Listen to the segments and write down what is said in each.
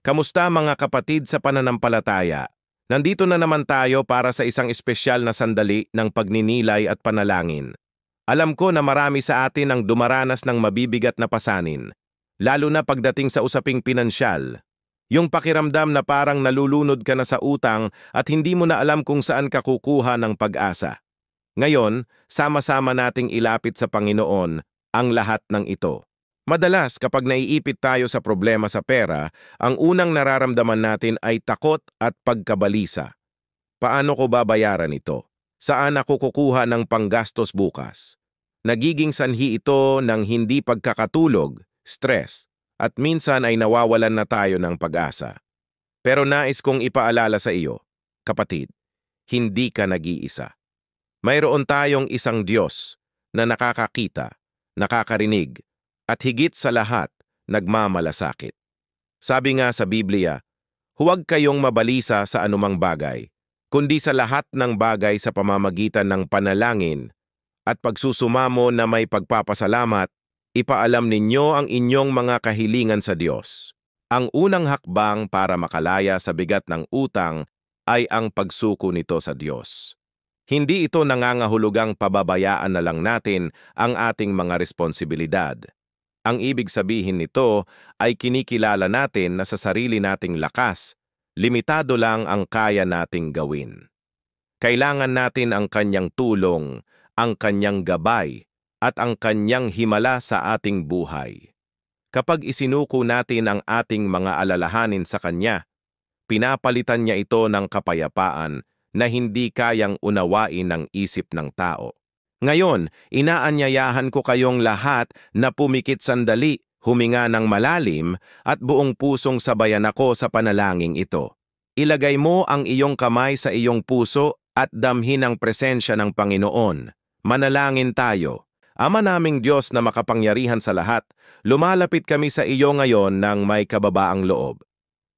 Kamusta mga kapatid sa pananampalataya? Nandito na naman tayo para sa isang espesyal na sandali ng pagninilay at panalangin. Alam ko na marami sa atin ang dumaranas ng mabibigat na pasanin, lalo na pagdating sa usaping pinansyal. Yung pakiramdam na parang nalulunod ka na sa utang at hindi mo na alam kung saan ka kukuha ng pag-asa. Ngayon, sama-sama nating ilapit sa Panginoon ang lahat ng ito. Madalas kapag naiipit tayo sa problema sa pera, ang unang nararamdaman natin ay takot at pagkabalisa. Paano ko babayaran ito? Saan ako kukuha ng panggastos bukas? Nagiging sanhi ito ng hindi pagkakatulog, stress, at minsan ay nawawalan na tayo ng pag-asa. Pero nais kong ipaalala sa iyo, kapatid, hindi ka nag-iisa. Mayroon tayong isang Diyos na nakakakita, nakakarinig, at higit sa lahat, nagmamalasakit. Sabi nga sa Biblia, huwag kayong mabalisa sa anumang bagay, kundi sa lahat ng bagay sa pamamagitan ng panalangin at pagsusumamo na may pagpapasalamat, ipaalam ninyo ang inyong mga kahilingan sa Diyos. Ang unang hakbang para makalaya sa bigat ng utang ay ang pagsuko nito sa Diyos. Hindi ito nangangahulugang pababayaan na lang natin ang ating mga responsibilidad. Ang ibig sabihin nito ay kinikilala natin na sa sarili nating lakas, limitado lang ang kaya nating gawin. Kailangan natin ang kanyang tulong, ang kanyang gabay, at ang kanyang himala sa ating buhay. Kapag isinuko natin ang ating mga alalahanin sa kanya, pinapalitan niya ito ng kapayapaan na hindi kayang unawain ng isip ng tao. Ngayon, inaanyayahan ko kayong lahat na pumikit sandali, huminga ng malalim, at buong pusong sabayan ako sa panalangin ito. Ilagay mo ang iyong kamay sa iyong puso at damhin ang presensya ng Panginoon. Manalangin tayo. Ama naming Diyos na makapangyarihan sa lahat, lumalapit kami sa iyo ngayon ng may kababaang loob.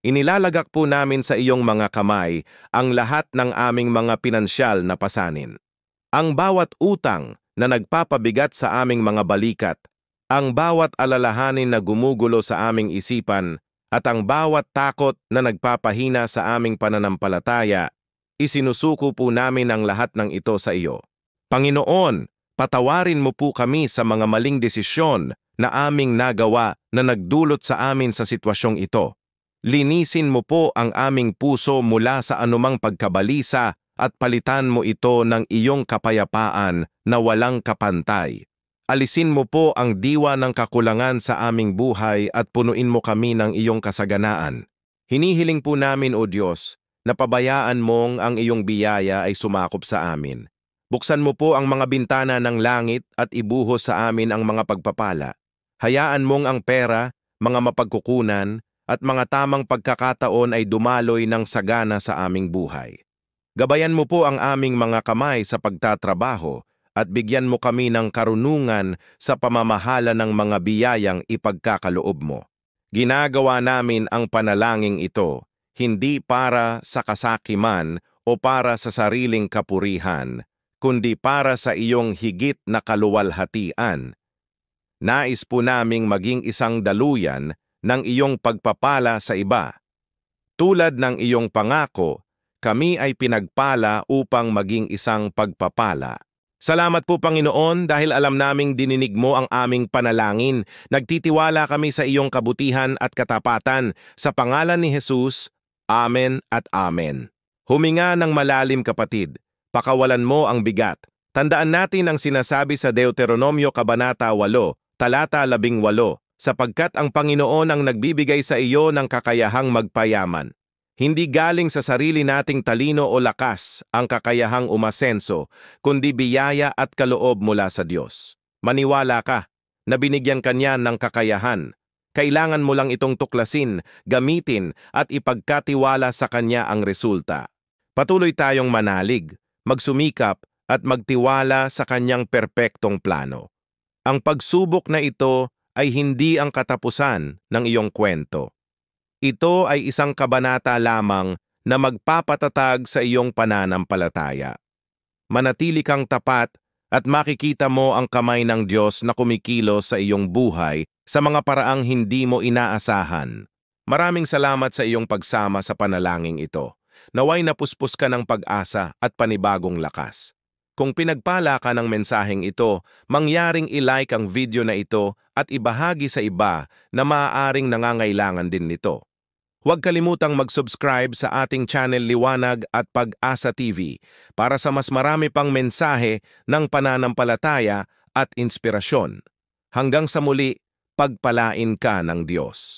Inilalagak po namin sa iyong mga kamay ang lahat ng aming mga pinansyal na pasanin. Ang bawat utang na nagpapabigat sa aming mga balikat, ang bawat alalahanin na gumugulo sa aming isipan, at ang bawat takot na nagpapahina sa aming pananampalataya, isinusuko po namin ang lahat ng ito sa iyo. Panginoon, patawarin mo po kami sa mga maling desisyon na aming nagawa na nagdulot sa amin sa sitwasyong ito. Linisin mo po ang aming puso mula sa anumang pagkabalisa at palitan mo ito ng iyong kapayapaan na walang kapantay. Alisin mo po ang diwa ng kakulangan sa aming buhay at punuin mo kami ng iyong kasaganaan. Hinihiling po namin, O Diyos, na pabayaan mong ang iyong biyaya ay sumakop sa amin. Buksan mo po ang mga bintana ng langit at ibuhos sa amin ang mga pagpapala. Hayaan mong ang pera, mga mapagkukunan, at mga tamang pagkakataon ay dumaloy ng sagana sa aming buhay. Gabayan mo po ang aming mga kamay sa pagtatrabaho at bigyan mo kami ng karunungan sa pamamahala ng mga biyayang ipagkakaloob mo. Ginagawa namin ang panalangin ito, hindi para sa kasakiman o para sa sariling kapurihan, kundi para sa iyong higit na kaluwalhatian. Nais po naming maging isang daluyan ng iyong pagpapala sa iba. Tulad ng iyong pangako, kami ay pinagpala upang maging isang pagpapala. Salamat po Panginoon dahil alam naming dininig mo ang aming panalangin. Nagtitiwala kami sa iyong kabutihan at katapatan. Sa pangalan ni Jesus, Amen at Amen. Huminga ng malalim kapatid. Pakawalan mo ang bigat. Tandaan natin ang sinasabi sa Deuteronomio Kabanata 8, Talata 18, sapagkat ang Panginoon ang nagbibigay sa iyo ng kakayahang magpayaman. Hindi galing sa sarili nating talino o lakas ang kakayahang umasenso, kundi biyaya at kaloob mula sa Diyos. Maniwala ka na binigyan ka niya ng kakayahan. Kailangan mo lang itong tuklasin, gamitin at ipagkatiwala sa kanya ang resulta. Patuloy tayong manalig, magsumikap at magtiwala sa kanyang perpektong plano. Ang pagsubok na ito ay hindi ang katapusan ng iyong kwento. Ito ay isang kabanata lamang na magpapatatag sa iyong pananampalataya. Manatili kang tapat at makikita mo ang kamay ng Diyos na kumikilos sa iyong buhay sa mga paraang hindi mo inaasahan. Maraming salamat sa iyong pagsama sa panalangin ito. Naway napuspos ka ng pag-asa at panibagong lakas. Kung pinagpala ka ng mensaheng ito, mangyaring i-like ang video na ito at ibahagi sa iba na maaaring nangangailangan din nito. Huwag kalimutang mag-subscribe sa ating channel Liwanag at Pag-asa TV para sa mas marami pang mensahe ng pananampalataya at inspirasyon. Hanggang sa muli, pagpalain ka ng Diyos.